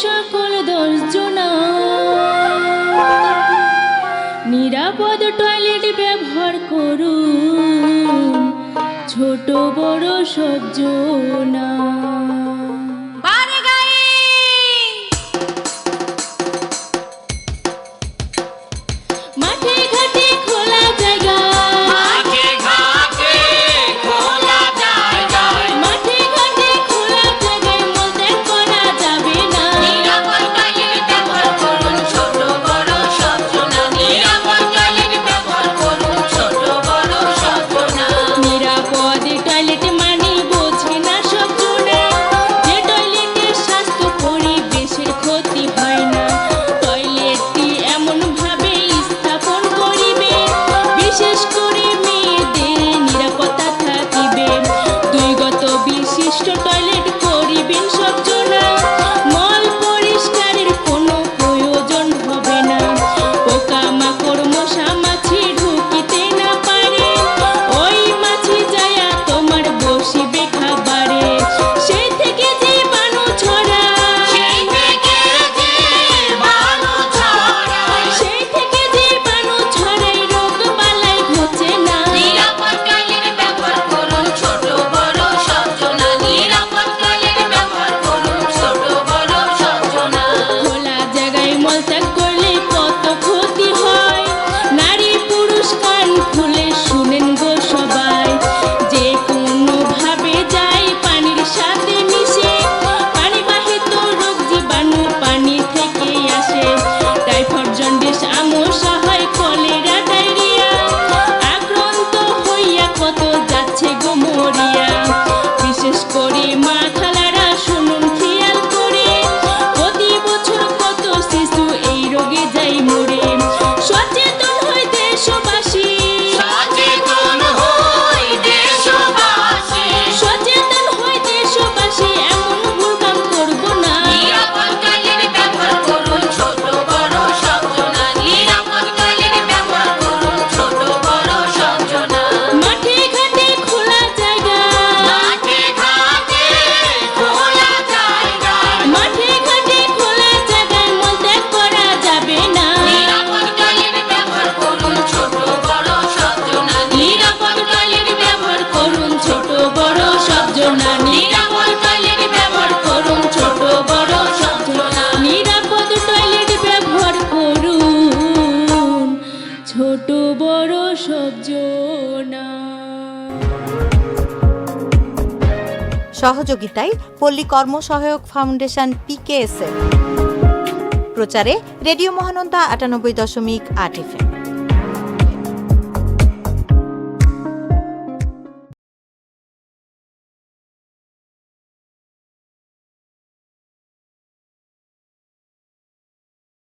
সকল দর্জনা নিরাপদ টয়লেট ব্যবহার করুন ছোট বড় সব জনা। মাঠে ঘাটে খোলা জায়গা মাঠে ঘাটে খোলা জায়গায় মলত্যাগ করা যাবে না। নিরাপদ টয়লেট ব্যবহার করুন ছোট বড় সব জনা। নিরাপদ টয়লেট ব্যবহার করুন ছোট বড় সব জনা। নিরাপদ টয়লেট মানে বোঝে না সব জনা, যে টয়লেটে স্বাস্থ্য পরিবেশের ক্ষতি হয় না। টয়লেটটি এমন ভাবে স্থাপন করিবে বিশেষ করে মেয়েদের নিরাপত্তা থাকিবে। দুইগত বিশিষ্ট টয়লেট করিবেন সব জনা, মল পরিষ্কারের কোনো প্রয়োজন হবে না। পোকামাকড় মশা মাছি ঢুকিতে না পারে, ওই মাছি যায়া তোমার বসিবে খাবারে। সেই থেকে জীবাণু ছড়ায়, সেই থেকে জীবাণু ছড়ায়, সেই থেকে জীবাণু ছড়ায়, রোগ বালাই ঘুচে না। নিরাপদ টয়লেট ব্যবহার করুন ছোট বড় সব জনা। নিরাপদ টয়লেট ব্যবহার করুন ছোট বড় সব জনা। খোলা জায়গায় মলত্যাগ করলে কত ক্ষতি হয়, নারী পুরুষ কান খুলে শুনেন গো সবাই। যে কোনো ভাবে যায় পানির সাথে মিশে, পানিবাহিত রোগ জীবাণু পানি থেকে আসে। টাইফয়েড জন্ডিস আমশা হয়, কলেরা ডায়রিয়া, আক্রান্ত হইয়া কত যাচ্ছে গো মরিয়া। বিশেষ করে মা খালারা শুনুন খেয়াল করে, প্রতি বছর কত শিশু এই রোগে যাই মরে। সচেতন হই দেশবাসী, সচেতন হই দেশবাসী, সচেতন হই দেশবাসী, এমন ভুল কাম করব না। নিরাপদ টয়লেট ব্যবহার করুন ছোট বড় সব জনা। নিরাপদ টয়লেট ব্যবহার করুন ছোট বড় সব জনা। মাঠে ঘাটে খোলা জায়গা মাঠে ঘাটে খোলা জায়গায়, মাঠে ঘাটে খোলা জায়গায় মলত্যাগ করা যাবে না। নিরাপদ টয়লেট ব্যবহার করুন ছোট বড় সব জনা। নিরাপদ টয়লেট ব্যবহার করুন ছোট বড় সব জনা। নিরাপদ টয়লেট ব্যবহার করুন ছোট বড় সব জনা। নিরাপদ টয়লেট ব্যবহার করুন ছোট বড় সব জনা। সহযোগিতায় পল্লী কর্মসহায়ক ফাউন্ডেশন PKSF। প্রচারে রেডিও মহানন্দা ৯৮.৮ FM।